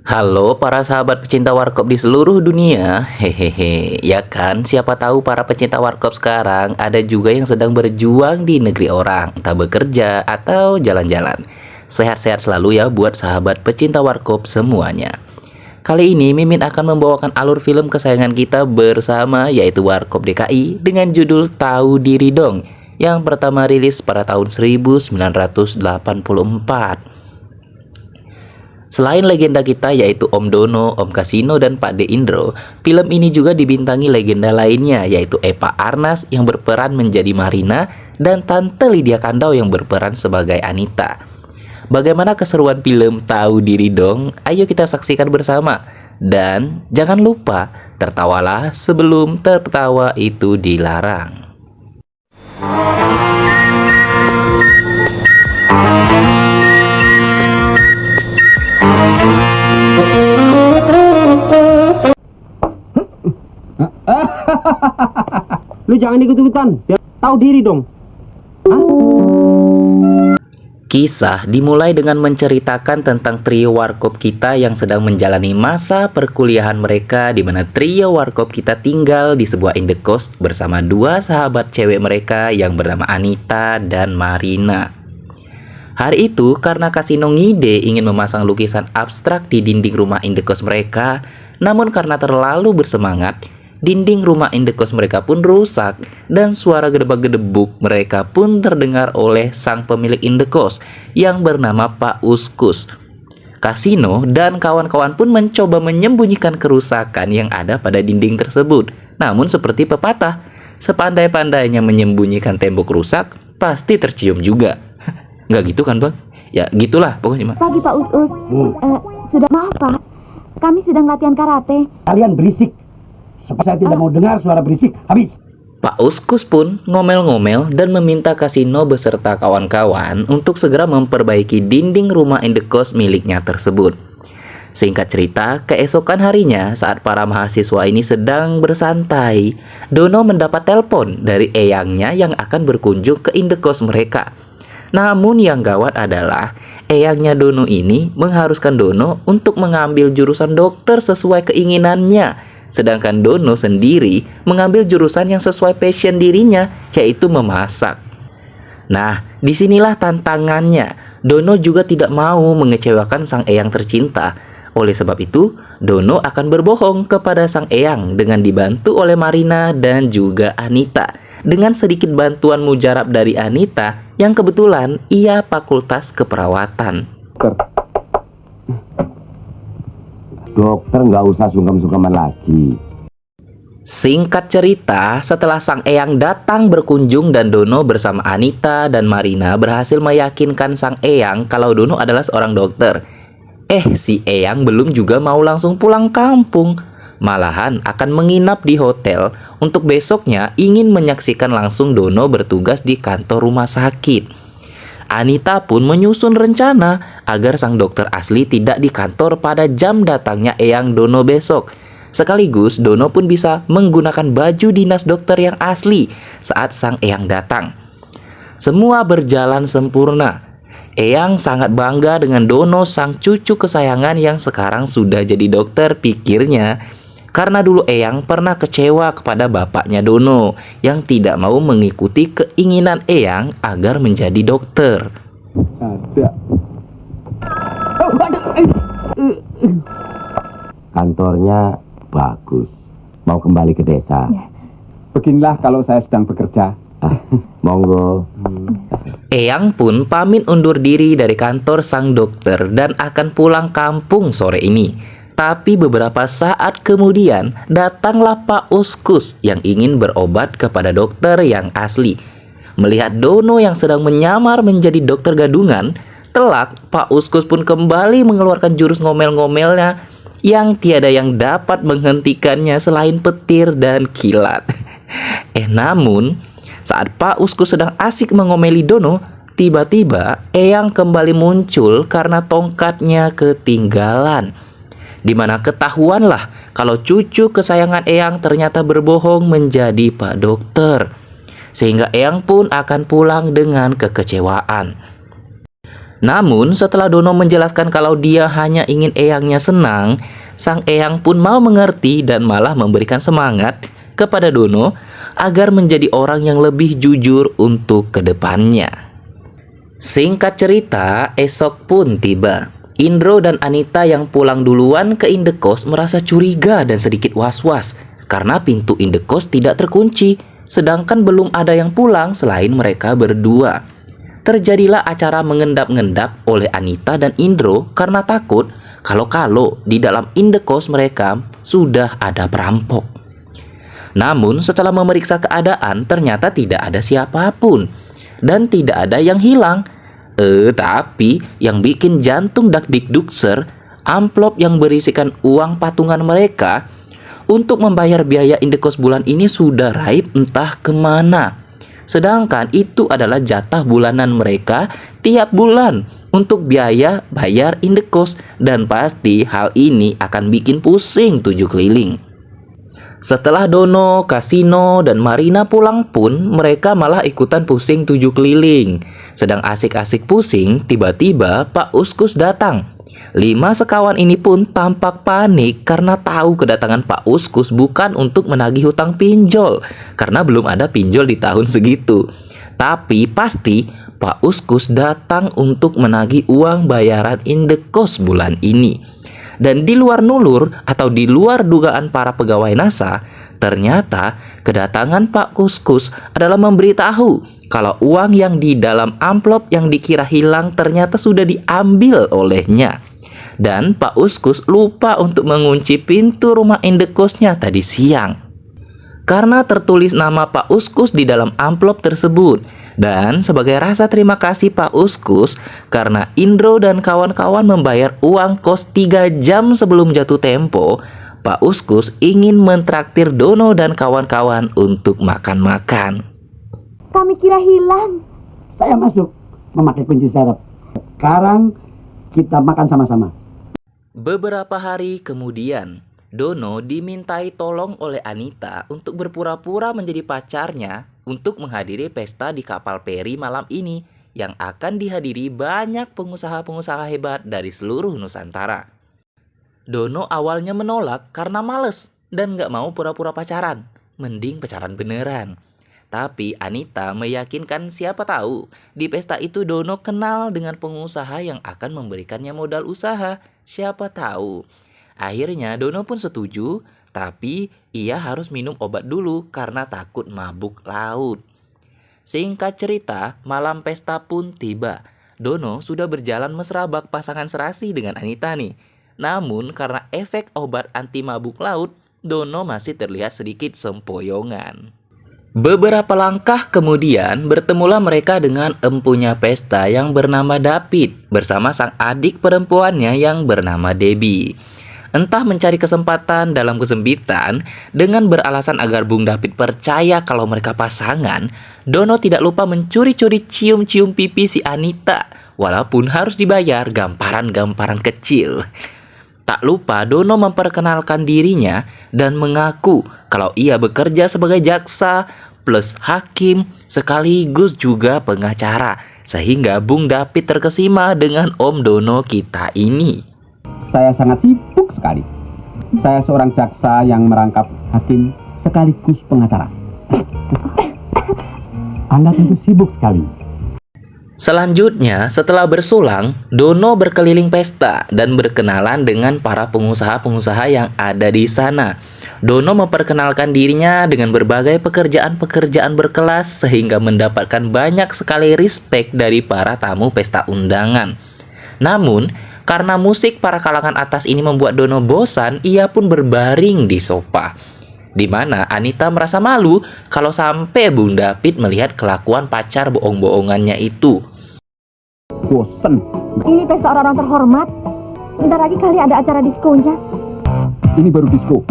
Halo para sahabat pecinta warkop di seluruh dunia. Hehehe, ya kan? Siapa tahu para pecinta warkop sekarang ada juga yang sedang berjuang di negeri orang, entah bekerja atau jalan-jalan. Sehat-sehat selalu ya buat sahabat pecinta warkop semuanya. Kali ini Mimin akan membawakan alur film kesayangan kita bersama, yaitu Warkop DKI dengan judul Tahu Diri Dong, yang pertama rilis pada tahun 1984. Selain legenda kita yaitu Om Dono, Om Kasino, dan Pak De Indro, film ini juga dibintangi legenda lainnya yaitu Eva Arnas yang berperan menjadi Marina dan Tante Lydia Kandau yang berperan sebagai Anita. Bagaimana keseruan film Tahu Diri Dong? Ayo kita saksikan bersama. Dan jangan lupa tertawalah sebelum tertawa itu dilarang. Lu jangan ikut-ikutan, biar tahu diri dong. Kisah dimulai dengan menceritakan tentang trio warkop kita yang sedang menjalani masa perkuliahan mereka, di mana trio warkop kita tinggal di sebuah indekos bersama dua sahabat cewek mereka yang bernama Anita dan Marina. Hari itu karena Kasino ngide ingin memasang lukisan abstrak di dinding rumah indekos mereka, namun karena terlalu bersemangat, dinding rumah indekos mereka pun rusak dan suara gedebak-gedebuk mereka pun terdengar oleh sang pemilik indekos yang bernama Pak Uskus. Kasino dan kawan-kawan pun mencoba menyembunyikan kerusakan yang ada pada dinding tersebut. Namun seperti pepatah, sepandai-pandainya menyembunyikan tembok rusak, pasti tercium juga. Nggak gitu kan bang? Ya gitulah pokoknya. Pagi Pak Us-Us. Sudah maaf Pak, kami sedang latihan karate. Kalian berisik. Saya tidak mau dengar suara berisik. Habis. Pak Uskus pun ngomel-ngomel dan meminta Kasino beserta kawan-kawan untuk segera memperbaiki dinding rumah indekos miliknya tersebut. Singkat cerita, keesokan harinya saat para mahasiswa ini sedang bersantai, Dono mendapat telepon dari eyangnya yang akan berkunjung ke indekos mereka. Namun yang gawat adalah eyangnya Dono ini mengharuskan Dono untuk mengambil jurusan dokter sesuai keinginannya, sedangkan Dono sendiri mengambil jurusan yang sesuai passion dirinya, yaitu memasak. Nah, disinilah tantangannya. Dono juga tidak mau mengecewakan sang eyang tercinta. Oleh sebab itu, Dono akan berbohong kepada sang eyang dengan dibantu oleh Marina dan juga Anita, dengan sedikit bantuan mujarab dari Anita yang kebetulan ia fakultas keperawatan. Dokter nggak usah sungkem-sungkeman lagi. Singkat cerita, setelah sang eyang datang berkunjung dan Dono bersama Anita dan Marina berhasil meyakinkan sang eyang kalau Dono adalah seorang dokter. Si eyang belum juga mau langsung pulang kampung. Malahan akan menginap di hotel untuk besoknya ingin menyaksikan langsung Dono bertugas di kantor rumah sakit. Anita pun menyusun rencana agar sang dokter asli tidak di kantor pada jam datangnya eyang Dono besok. Sekaligus Dono pun bisa menggunakan baju dinas dokter yang asli saat sang eyang datang. Semua berjalan sempurna. Eyang sangat bangga dengan Dono, sang cucu kesayangan yang sekarang sudah jadi dokter, pikirnya. Karena dulu eyang pernah kecewa kepada bapaknya Dono yang tidak mau mengikuti keinginan eyang agar menjadi dokter. Ada. Kantornya bagus. Mau kembali ke desa. Beginilah kalau saya sedang bekerja. Monggo. Eyang pun pamit undur diri dari kantor sang dokter dan akan pulang kampung sore ini. Tapi beberapa saat kemudian datanglah Pak Uskus yang ingin berobat kepada dokter yang asli. Melihat Dono yang sedang menyamar menjadi dokter gadungan, telak Pak Uskus pun kembali mengeluarkan jurus ngomel-ngomelnya yang tiada yang dapat menghentikannya selain petir dan kilat. Namun saat Pak Uskus sedang asik mengomeli Dono, tiba-tiba eyang kembali muncul karena tongkatnya ketinggalan. Dimana ketahuanlah kalau cucu kesayangan eyang ternyata berbohong menjadi Pak Dokter. Sehingga eyang pun akan pulang dengan kekecewaan. Namun setelah Dono menjelaskan kalau dia hanya ingin eyangnya senang, sang eyang pun mau mengerti dan malah memberikan semangat kepada Dono agar menjadi orang yang lebih jujur untuk kedepannya. Singkat cerita, esok pun tiba. Indro dan Anita yang pulang duluan ke indekos merasa curiga dan sedikit was-was karena pintu indekos tidak terkunci, sedangkan belum ada yang pulang selain mereka berdua. Terjadilah acara mengendap-ngendap oleh Anita dan Indro karena takut kalau di dalam indekos mereka sudah ada perampok. Namun setelah memeriksa keadaan ternyata tidak ada siapapun dan tidak ada yang hilang. Tapi yang bikin jantung dakdikdukser, amplop yang berisikan uang patungan mereka untuk membayar biaya indekos bulan ini sudah raib entah kemana. Sedangkan itu adalah jatah bulanan mereka tiap bulan untuk biaya bayar indekos, dan pasti hal ini akan bikin pusing 7 keliling. Setelah Dono, Kasino, dan Marina pulang pun mereka malah ikutan pusing 7 keliling. Sedang asik-asik pusing, tiba-tiba Pak Uskus datang. 5 sekawan ini pun tampak panik karena tahu kedatangan Pak Uskus bukan untuk menagih hutang pinjol, karena belum ada pinjol di tahun segitu. Tapi pasti Pak Uskus datang untuk menagih uang bayaran indekos bulan ini. Dan di luar nulur atau di luar dugaan para pegawai NASA, ternyata kedatangan Pak Uskus adalah memberitahu kalau uang yang di dalam amplop yang dikira hilang ternyata sudah diambil olehnya. Dan Pak Uskus lupa untuk mengunci pintu rumah indekosnya tadi siang karena tertulis nama Pak Uskus di dalam amplop tersebut. Dan sebagai rasa terima kasih Pak Uskus karena Indro dan kawan-kawan membayar uang kos 3 jam sebelum jatuh tempo, Pak Uskus ingin mentraktir Dono dan kawan-kawan untuk makan-makan. Kami kira hilang. Saya masuk memakai kunci serep. Sekarang kita makan sama-sama. Beberapa hari kemudian, Dono dimintai tolong oleh Anita untuk berpura-pura menjadi pacarnya untuk menghadiri pesta di kapal peri malam ini yang akan dihadiri banyak pengusaha-pengusaha hebat dari seluruh Nusantara. Dono awalnya menolak karena males dan gak mau pura-pura pacaran, mending pacaran beneran. Tapi Anita meyakinkan siapa tahu di pesta itu Dono kenal dengan pengusaha yang akan memberikannya modal usaha, siapa tahu. Akhirnya Dono pun setuju, tapi ia harus minum obat dulu karena takut mabuk laut. Singkat cerita, malam pesta pun tiba. Dono sudah berjalan mesra bak pasangan serasi dengan Anita nih. Namun karena efek obat anti mabuk laut, Dono masih terlihat sedikit sempoyongan. Beberapa langkah kemudian bertemulah mereka dengan empunya pesta yang bernama David bersama sang adik perempuannya yang bernama Debbie. Entah mencari kesempatan dalam kesempitan, dengan beralasan agar Bung David percaya kalau mereka pasangan, Dono tidak lupa mencuri-curi cium-cium pipi si Anita, walaupun harus dibayar gamparan-gamparan kecil. Tak lupa Dono memperkenalkan dirinya dan mengaku kalau ia bekerja sebagai jaksa plus hakim sekaligus juga pengacara, sehingga Bung David terkesima dengan Om Dono kita ini. Saya sangat sibuk sekali. Saya seorang jaksa yang merangkap hakim sekaligus pengacara. Anda tentu sibuk sekali. Selanjutnya, setelah bersulang, Dono berkeliling pesta dan berkenalan dengan para pengusaha-pengusaha yang ada di sana. Dono memperkenalkan dirinya dengan berbagai pekerjaan-pekerjaan berkelas sehingga mendapatkan banyak sekali respect dari para tamu pesta undangan. Namun, karena musik para kalangan atas ini membuat Dono bosan, ia pun berbaring di sofa. Di mana Anita merasa malu kalau sampai Bung David melihat kelakuan pacar bohong-bohongannya itu. Bosen. Ini pesta orang-orang terhormat. Sebentar lagi kali ada acara diskonya. Ini baru disco.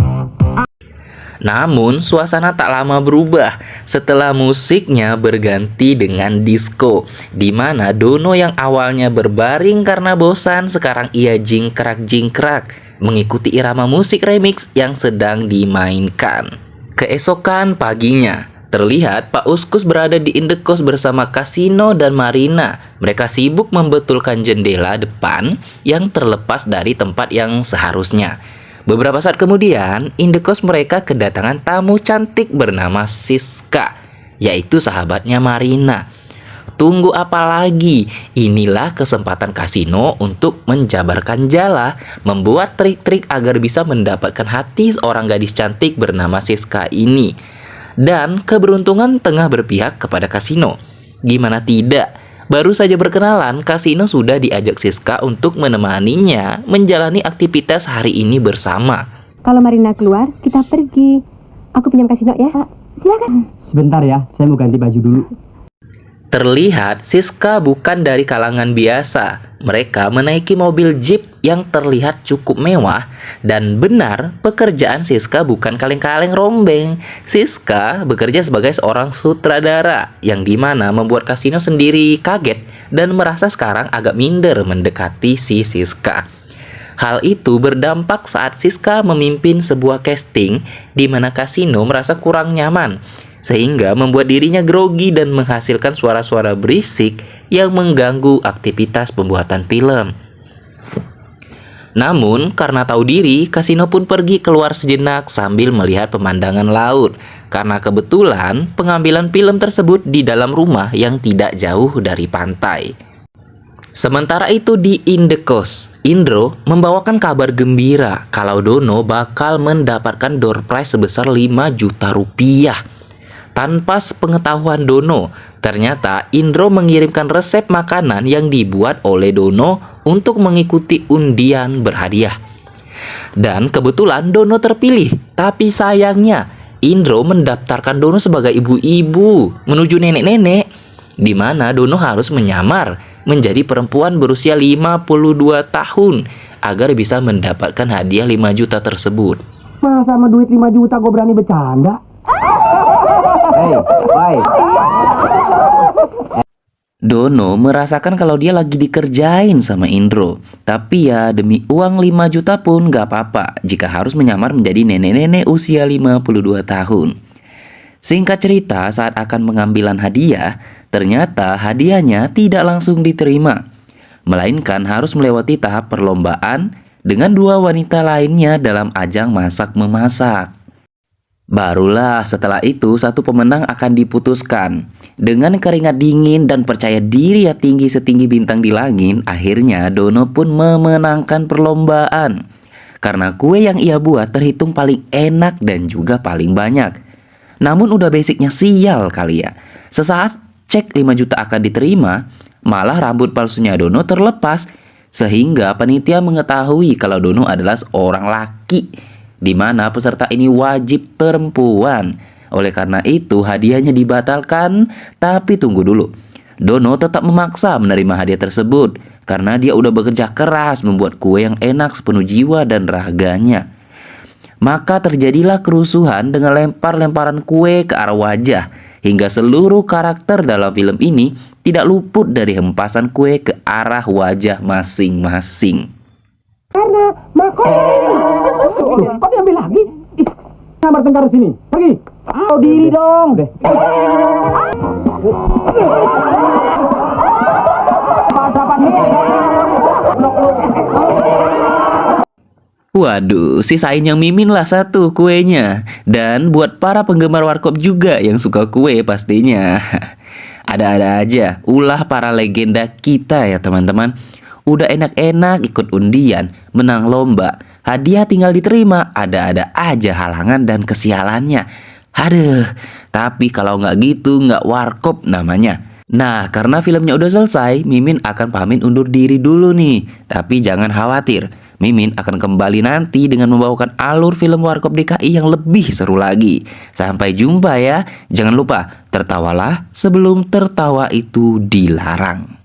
Namun suasana tak lama berubah setelah musiknya berganti dengan disco, di mana Dono yang awalnya berbaring karena bosan sekarang ia jingkrak-jingkrak mengikuti irama musik remix yang sedang dimainkan. Keesokan paginya, Terlihat Pak Uskus berada di indekos bersama Kasino dan Marina. Mereka sibuk membetulkan jendela depan yang terlepas dari tempat yang seharusnya. Beberapa saat kemudian, indekos mereka kedatangan tamu cantik bernama Siska, yaitu sahabatnya Marina. Tunggu apa lagi? Inilah kesempatan Kasino untuk menjabarkan jala, membuat trik-trik agar bisa mendapatkan hati seorang gadis cantik bernama Siska ini. Dan keberuntungan tengah berpihak kepada Kasino. Gimana tidak? Baru saja berkenalan, Kasino sudah diajak Siska untuk menemaninya menjalani aktivitas hari ini bersama. Kalau Marina keluar, kita pergi. Aku pinjam Kasino ya. Silakan. Sebentar ya, saya mau ganti baju dulu. Terlihat Siska bukan dari kalangan biasa. Mereka menaiki mobil jeep yang terlihat cukup mewah. Dan benar, pekerjaan Siska bukan kaleng-kaleng rombeng. Siska bekerja sebagai seorang sutradara, yang dimana membuat Kasino sendiri kaget dan merasa sekarang agak minder mendekati si Siska. Hal itu berdampak saat Siska memimpin sebuah casting di mana Kasino merasa kurang nyaman, sehingga membuat dirinya grogi dan menghasilkan suara-suara berisik yang mengganggu aktivitas pembuatan film. Namun, karena tahu diri, Kasino pun pergi keluar sejenak sambil melihat pemandangan laut. Karena kebetulan pengambilan film tersebut di dalam rumah yang tidak jauh dari pantai. Sementara itu di indekos, Indro membawakan kabar gembira kalau Dono bakal mendapatkan door prize sebesar 5 juta rupiah. Tanpa sepengetahuan Dono, ternyata Indro mengirimkan resep makanan yang dibuat oleh Dono untuk mengikuti undian berhadiah. Dan kebetulan Dono terpilih, tapi sayangnya Indro mendaftarkan Dono sebagai ibu-ibu menuju nenek-nenek, di mana Dono harus menyamar menjadi perempuan berusia 52 tahun agar bisa mendapatkan hadiah 5 juta tersebut. Masa sama duit 5 juta gue berani bercanda? Dono merasakan kalau dia lagi dikerjain sama Indro. Tapi ya demi uang 5 juta pun gak apa-apa jika harus menyamar menjadi nenek-nenek usia 52 tahun. Singkat cerita, saat akan pengambilan hadiah, ternyata hadiahnya tidak langsung diterima, melainkan harus melewati tahap perlombaan dengan 2 wanita lainnya dalam ajang masak-memasak. Barulah setelah itu satu pemenang akan diputuskan. Dengan keringat dingin dan percaya diri yang tinggi setinggi bintang di langit, akhirnya Dono pun memenangkan perlombaan. Karena kue yang ia buat terhitung paling enak dan juga paling banyak. Namun udah basicnya sial kali ya. Sesaat cek 5 juta akan diterima, malah rambut palsunya Dono terlepas. Sehingga panitia mengetahui kalau Dono adalah seorang laki, di mana peserta ini wajib perempuan. Oleh karena itu hadiahnya dibatalkan. Tapi tunggu dulu, Dono tetap memaksa menerima hadiah tersebut karena dia udah bekerja keras membuat kue yang enak sepenuh jiwa dan raganya. Maka terjadilah kerusuhan dengan lempar-lemparan kue ke arah wajah, hingga seluruh karakter dalam film ini tidak luput dari hempasan kue ke arah wajah masing-masing. Loh, kok diambil lagi? Ih, kamar tengkar sini. Pergi. Tahu diri dong. Waduh, sisain yang Mimin lah satu kuenya. Dan buat para penggemar warkop juga yang suka kue pastinya. Ada-ada aja ulah para legenda kita ya teman-teman. Udah enak-enak ikut undian, menang lomba, hadiah tinggal diterima, ada-ada aja halangan dan kesialannya. Aduh, tapi kalau nggak gitu nggak warkop namanya. Nah, karena filmnya udah selesai, Mimin akan pamit undur diri dulu nih. Tapi jangan khawatir, Mimin akan kembali nanti dengan membawakan alur film Warkop DKI yang lebih seru lagi. Sampai jumpa ya. Jangan lupa, tertawalah sebelum tertawa itu dilarang.